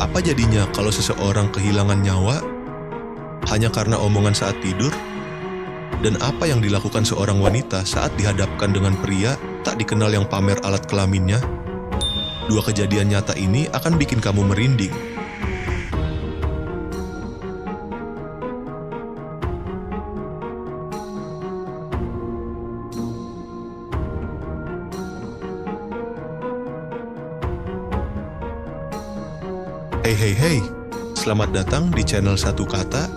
Apa jadinya kalau seseorang kehilangan nyawa hanya karena omongan saat tidur? Dan apa yang dilakukan seorang wanita saat dihadapkan dengan pria tak dikenal yang pamer alat kelaminnya? Dua kejadian nyata ini akan bikin kamu merinding. Hey, selamat datang di channel Satu Kata.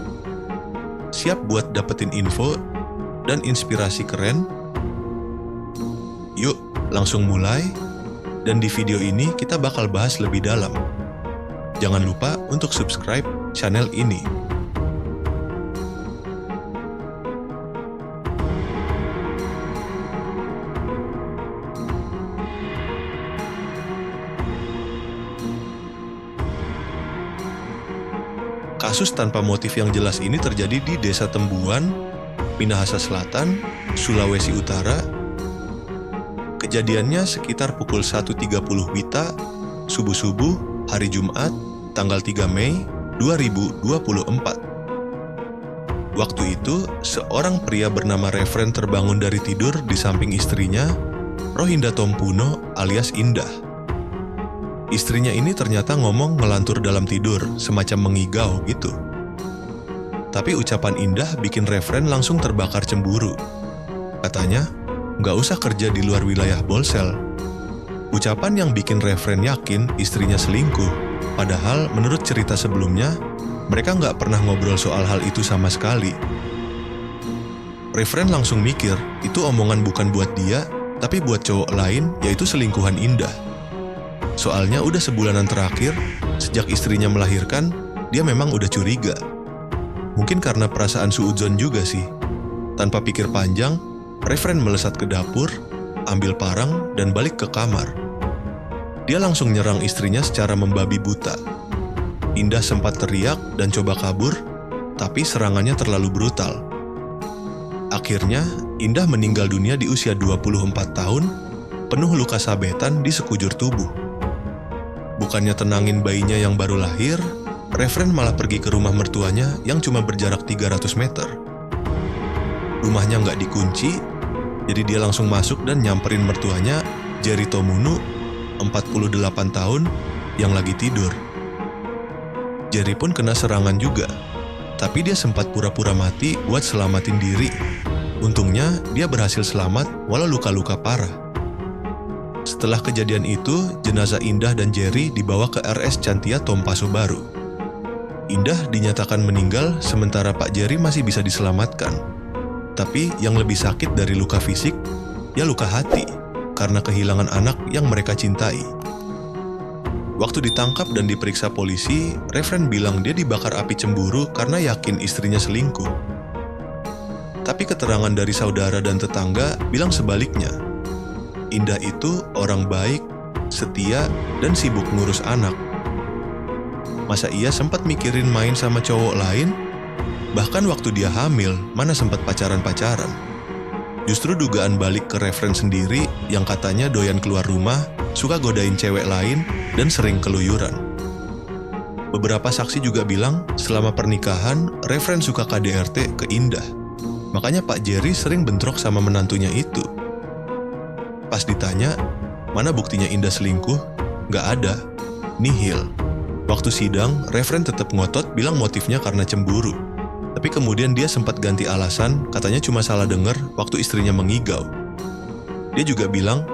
Siap buat dapetin info dan inspirasi keren? Yuk, langsung mulai. Dan di video ini kita bakal bahas lebih dalam. Jangan lupa untuk subscribe channel ini. Kasus tanpa motif yang jelas ini terjadi di Desa Tembuan, Minahasa Selatan, Sulawesi Utara. Kejadiannya sekitar pukul 1.30 WITA, subuh-subuh, hari Jumat, tanggal 3 Mei 2024. Waktu itu, seorang pria bernama Refren terbangun dari tidur di samping istrinya, Rohinda Tompuno alias Indah. Istrinya ini ternyata ngomong ngelantur dalam tidur, semacam mengigau gitu. Tapi ucapan Indah bikin Refren langsung terbakar cemburu. Katanya, nggak usah kerja di luar wilayah Bolsel. Ucapan yang bikin Refren yakin istrinya selingkuh. Padahal menurut cerita sebelumnya, mereka nggak pernah ngobrol soal hal itu sama sekali. Refren langsung mikir, itu omongan bukan buat dia, tapi buat cowok lain, yaitu selingkuhan Indah. Soalnya udah sebulanan terakhir, sejak istrinya melahirkan, dia memang udah curiga. Mungkin karena perasaan suudzon juga sih. Tanpa pikir panjang, Refren melesat ke dapur, ambil parang, dan balik ke kamar. Dia langsung nyerang istrinya secara membabi buta. Indah sempat teriak dan coba kabur, tapi serangannya terlalu brutal. Akhirnya, Indah meninggal dunia di usia 24 tahun, penuh luka sabetan di sekujur tubuh. Bukannya tenangin bayinya yang baru lahir, Refren malah pergi ke rumah mertuanya yang cuma berjarak 300 meter. Rumahnya nggak dikunci, jadi dia langsung masuk dan nyamperin mertuanya, Jerry Tomunu, 48 tahun, yang lagi tidur. Jerry pun kena serangan juga, tapi dia sempat pura-pura mati buat selamatin diri. Untungnya, dia berhasil selamat walau luka-luka parah. Setelah kejadian itu, jenazah Indah dan Jerry dibawa ke RS Cantia Tompaso Baru. Indah dinyatakan meninggal, sementara Pak Jerry masih bisa diselamatkan. Tapi yang lebih sakit dari luka fisik, ya luka hati, karena kehilangan anak yang mereka cintai. Waktu ditangkap dan diperiksa polisi, Refren bilang dia dibakar api cemburu karena yakin istrinya selingkuh. Tapi keterangan dari saudara dan tetangga bilang sebaliknya. Indah itu orang baik, setia, dan sibuk ngurus anak. Masa ia sempat mikirin main sama cowok lain? Bahkan waktu dia hamil, mana sempat pacaran-pacaran. Justru dugaan balik ke Refren sendiri yang katanya doyan keluar rumah, suka godain cewek lain, dan sering keluyuran. Beberapa saksi juga bilang selama pernikahan, Refren suka KDRT ke Indah. Makanya Pak Jerry sering bentrok sama menantunya itu. Pas ditanya, mana buktinya Indah selingkuh? Nggak ada. Nihil. Waktu sidang, Refren tetap ngotot bilang motifnya karena cemburu. Tapi kemudian dia sempat ganti alasan, katanya cuma salah dengar waktu istrinya mengigau. Dia juga bilang,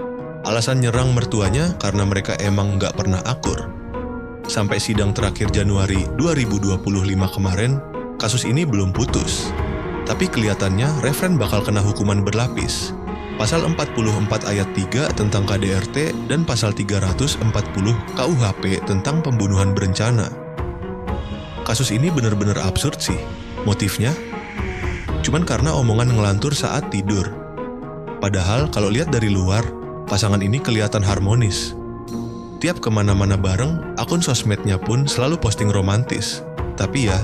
alasan nyerang mertuanya karena mereka emang nggak pernah akur. Sampai sidang terakhir Januari 2025 kemarin, kasus ini belum putus. Tapi kelihatannya Refren bakal kena hukuman berlapis. Pasal 44 ayat 3 tentang KDRT dan pasal 340 KUHP tentang pembunuhan berencana. Kasus ini benar-benar absurd sih. Motifnya? Cuman karena omongan ngelantur saat tidur. Padahal kalau lihat dari luar, pasangan ini kelihatan harmonis. Tiap kemana-mana bareng, akun sosmednya pun selalu posting romantis. Tapi ya,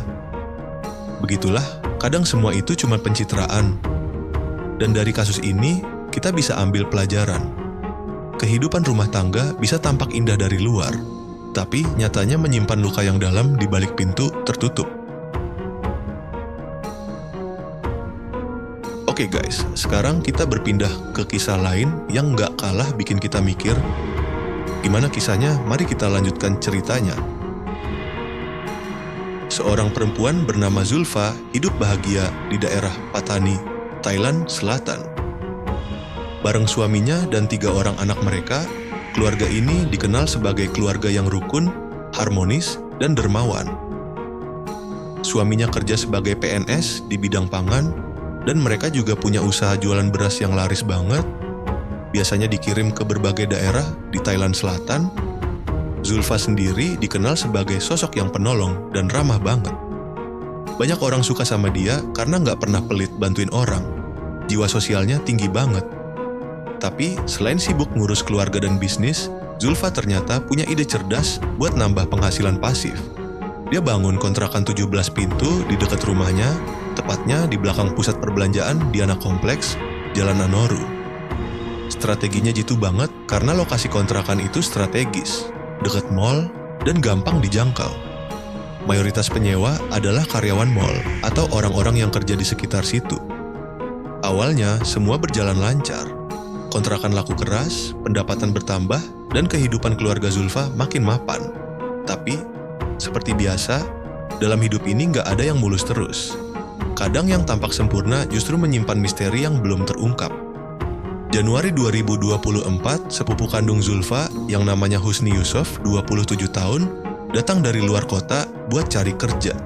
begitulah, kadang semua itu cuma pencitraan. Dan dari kasus ini, kita bisa ambil pelajaran. Kehidupan rumah tangga bisa tampak indah dari luar, tapi nyatanya menyimpan luka yang dalam di balik pintu tertutup. Oke guys, sekarang kita berpindah ke kisah lain yang nggak kalah bikin kita mikir. Gimana kisahnya? Mari kita lanjutkan ceritanya. Seorang perempuan bernama Zulfa hidup bahagia di daerah Patani, Thailand Selatan. Bareng suaminya dan 3 orang anak mereka, keluarga ini dikenal sebagai keluarga yang rukun, harmonis, dan dermawan. Suaminya kerja sebagai PNS di bidang pangan, dan mereka juga punya usaha jualan beras yang laris banget. Biasanya dikirim ke berbagai daerah di Thailand Selatan. Zulfa sendiri dikenal sebagai sosok yang penolong dan ramah banget. Banyak orang suka sama dia karena nggak pernah pelit bantuin orang. Jiwa sosialnya tinggi banget. Tapi selain sibuk ngurus keluarga dan bisnis, Zulfa ternyata punya ide cerdas buat nambah penghasilan pasif. Dia bangun kontrakan 17 pintu di dekat rumahnya, tepatnya di belakang pusat perbelanjaan di anak kompleks, Jalan Nanoru. Strateginya jitu banget karena lokasi kontrakan itu strategis, dekat mall, dan gampang dijangkau. Mayoritas penyewa adalah karyawan mall atau orang-orang yang kerja di sekitar situ. Awalnya, semua berjalan lancar. Kontrakan laku keras, pendapatan bertambah, dan kehidupan keluarga Zulfa makin mapan. Tapi, seperti biasa, dalam hidup ini nggak ada yang mulus terus. Kadang yang tampak sempurna justru menyimpan misteri yang belum terungkap. Januari 2024, sepupu kandung Zulfa yang namanya Husni Yusuf, 27 tahun, datang dari luar kota buat cari kerja.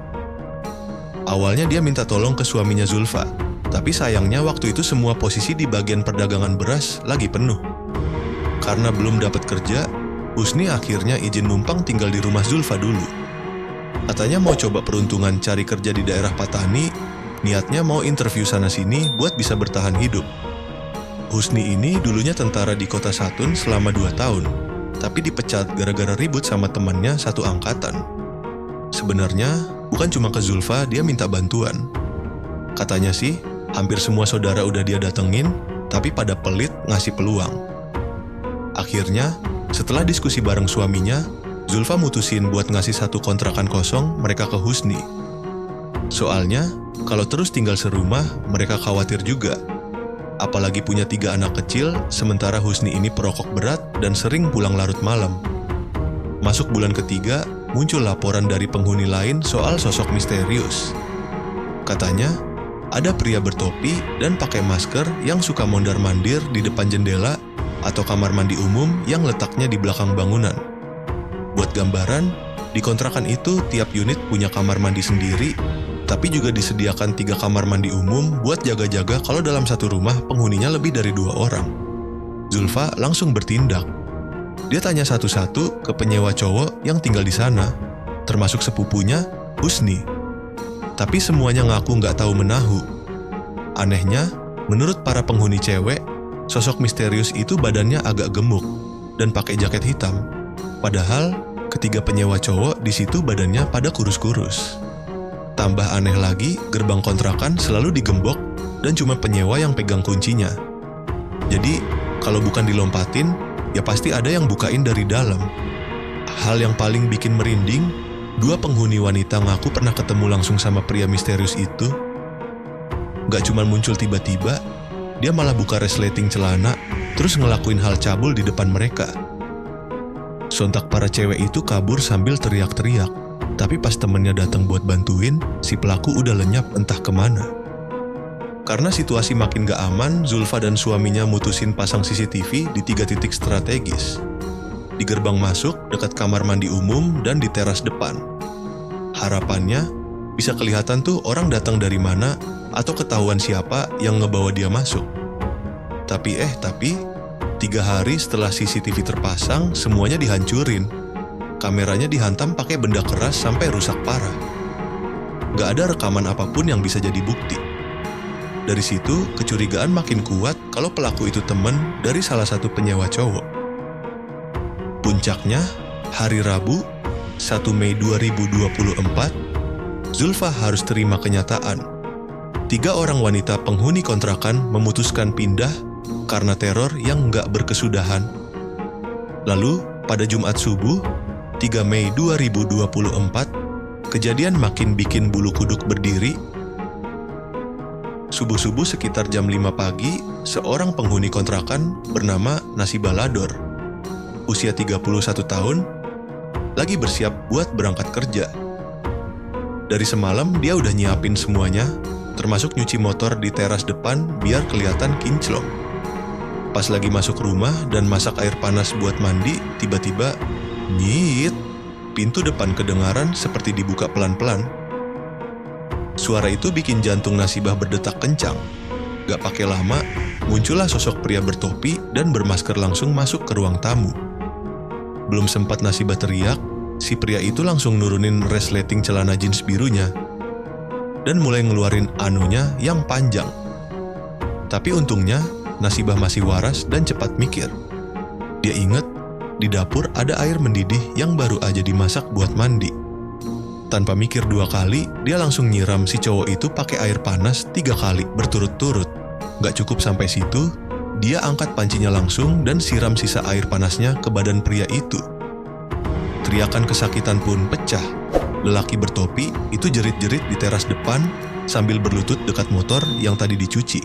Awalnya dia minta tolong ke suaminya Zulfa, tapi sayangnya waktu itu semua posisi di bagian perdagangan beras lagi penuh. Karena belum dapat kerja, Husni akhirnya izin numpang tinggal di rumah Zulfa dulu. Katanya mau coba peruntungan cari kerja di daerah Patani, niatnya mau interview sana-sini buat bisa bertahan hidup. Husni ini dulunya tentara di kota Satun selama 2 tahun, tapi dipecat gara-gara ribut sama temannya satu angkatan. Sebenarnya, bukan cuma ke Zulfa dia minta bantuan. Katanya sih, hampir semua saudara udah dia datengin, tapi pada pelit ngasih peluang. Akhirnya, setelah diskusi bareng suaminya, Zulfa mutusin buat ngasih satu kontrakan kosong mereka ke Husni. Soalnya, kalau terus tinggal serumah, mereka khawatir juga. Apalagi punya 3 anak kecil, sementara Husni ini perokok berat dan sering pulang larut malam. Masuk bulan ketiga, muncul laporan dari penghuni lain soal sosok misterius. Katanya, ada pria bertopi dan pakai masker yang suka mondar-mandir di depan jendela atau kamar mandi umum yang letaknya di belakang bangunan. Buat gambaran, di kontrakan itu tiap unit punya kamar mandi sendiri, tapi juga disediakan 3 kamar mandi umum buat jaga-jaga kalau dalam satu rumah penghuninya lebih dari 2 orang. Zulfa langsung bertindak. Dia tanya satu-satu ke penyewa cowok yang tinggal di sana, termasuk sepupunya, Husni. Tapi semuanya ngaku nggak tahu menahu. Anehnya, menurut para penghuni cewek, sosok misterius itu badannya agak gemuk dan pakai jaket hitam. Padahal, ketiga penyewa cowok di situ badannya pada kurus-kurus. Tambah aneh lagi, gerbang kontrakan selalu digembok dan cuma penyewa yang pegang kuncinya. Jadi, kalau bukan dilompatin, ya pasti ada yang bukain dari dalam. Hal yang paling bikin merinding, 2 penghuni wanita ngaku pernah ketemu langsung sama pria misterius itu. Gak cuma muncul tiba-tiba, dia malah buka resleting celana, terus ngelakuin hal cabul di depan mereka. Sontak para cewek itu kabur sambil teriak-teriak, tapi pas temennya datang buat bantuin, si pelaku udah lenyap entah kemana. Karena situasi makin gak aman, Zulfa dan suaminya mutusin pasang CCTV di 3 titik strategis. Di gerbang masuk, dekat kamar mandi umum, dan di teras depan. Harapannya, bisa kelihatan tuh orang datang dari mana atau ketahuan siapa yang ngebawa dia masuk. Tapi 3 hari setelah CCTV terpasang, semuanya dihancurin. Kameranya dihantam pakai benda keras sampai rusak parah. Gak ada rekaman apapun yang bisa jadi bukti. Dari situ, kecurigaan makin kuat kalau pelaku itu teman dari salah satu penyewa cowok. Puncaknya, hari Rabu, 1 Mei 2024, Zulfa harus terima kenyataan. 3 orang wanita penghuni kontrakan memutuskan pindah karena teror yang nggak berkesudahan. Lalu, pada Jumat subuh, 3 Mei 2024, kejadian makin bikin bulu kuduk berdiri. Subuh-subuh sekitar jam 5 pagi, seorang penghuni kontrakan bernama Nasibah Lador, usia 31 tahun, lagi bersiap buat berangkat kerja. Dari semalam dia udah nyiapin semuanya, termasuk nyuci motor di teras depan biar kelihatan kinclong. Pas lagi masuk rumah dan masak air panas buat mandi, tiba-tiba nyit, pintu depan kedengaran seperti dibuka pelan-pelan. Suara itu bikin jantung Nasibah berdetak kencang. Gak pakai lama, muncullah sosok pria bertopi dan bermasker langsung masuk ke ruang tamu. Belum sempat Nasibah teriak, si pria itu langsung nurunin resleting celana jeans birunya dan mulai ngeluarin anunya yang panjang. Tapi untungnya, Nasibah masih waras dan cepat mikir. Dia inget, di dapur ada air mendidih yang baru aja dimasak buat mandi. Tanpa mikir 2 kali, dia langsung nyiram si cowok itu pakai air panas 3 kali berturut-turut. Gak cukup sampai situ, dia angkat pancinya langsung dan siram sisa air panasnya ke badan pria itu. Teriakan kesakitan pun pecah. Lelaki bertopi itu jerit-jerit di teras depan sambil berlutut dekat motor yang tadi dicuci.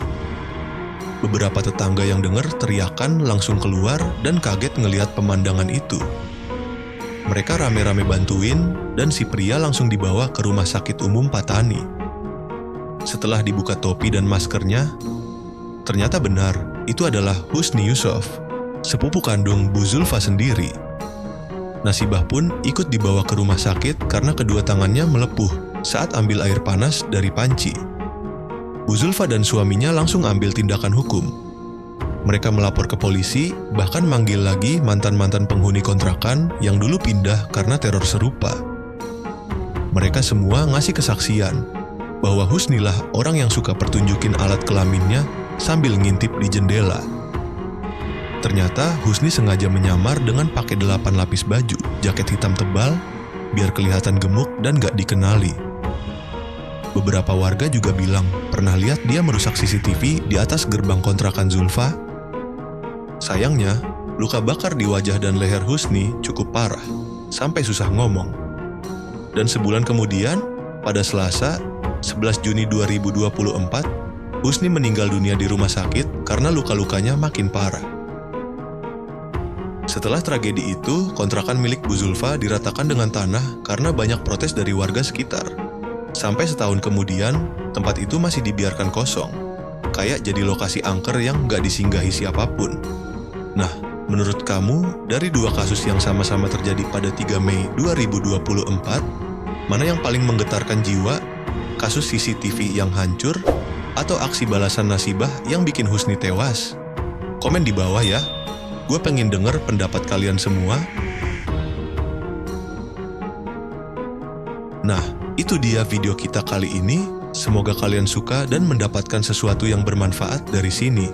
Beberapa tetangga yang dengar teriakan langsung keluar dan kaget ngelihat pemandangan itu. Mereka rame-rame bantuin dan si pria langsung dibawa ke rumah sakit umum Patani. Setelah dibuka topi dan maskernya, ternyata benar itu adalah Husni Yusuf, sepupu kandung Bu Zulfa sendiri. Nasibah pun ikut dibawa ke rumah sakit karena kedua tangannya melepuh saat ambil air panas dari panci. Bu Zulfa dan suaminya langsung ambil tindakan hukum. Mereka melapor ke polisi, bahkan manggil lagi mantan-mantan penghuni kontrakan yang dulu pindah karena teror serupa. Mereka semua ngasih kesaksian bahwa Husnilah orang yang suka pertunjukin alat kelaminnya sambil ngintip di jendela. Ternyata Husni sengaja menyamar dengan pakai 8 lapis baju, jaket hitam tebal, biar kelihatan gemuk dan gak dikenali. Beberapa warga juga bilang pernah lihat dia merusak CCTV di atas gerbang kontrakan Zulfa. Sayangnya, luka bakar di wajah dan leher Husni cukup parah, sampai susah ngomong. Dan sebulan kemudian, pada Selasa, 11 Juni 2024, Husni meninggal dunia di rumah sakit karena luka-lukanya makin parah. Setelah tragedi itu, kontrakan milik Bu Zulfa diratakan dengan tanah karena banyak protes dari warga sekitar. Sampai setahun kemudian, tempat itu masih dibiarkan kosong, kayak jadi lokasi angker yang gak disinggahi siapapun. Nah, menurut kamu, dari 2 kasus yang sama-sama terjadi pada 3 Mei 2024, mana yang paling menggetarkan jiwa? Kasus CCTV yang hancur, atau aksi balasan Nasibah yang bikin Husni tewas? Komen di bawah ya, gue pengen denger pendapat kalian semua. Nah, itu dia video kita kali ini. Semoga kalian suka dan mendapatkan sesuatu yang bermanfaat dari sini.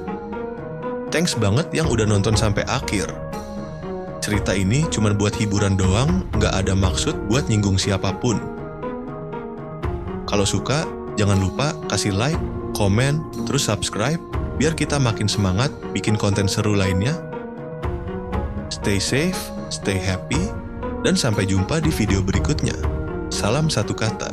Thanks banget yang udah nonton sampai akhir. Cerita ini cuma buat hiburan doang, gak ada maksud buat nyinggung siapapun. Kalau suka, jangan lupa kasih like, komen, terus subscribe, biar kita makin semangat bikin konten seru lainnya. Stay safe, stay happy, dan sampai jumpa di video berikutnya. Salam satu kata.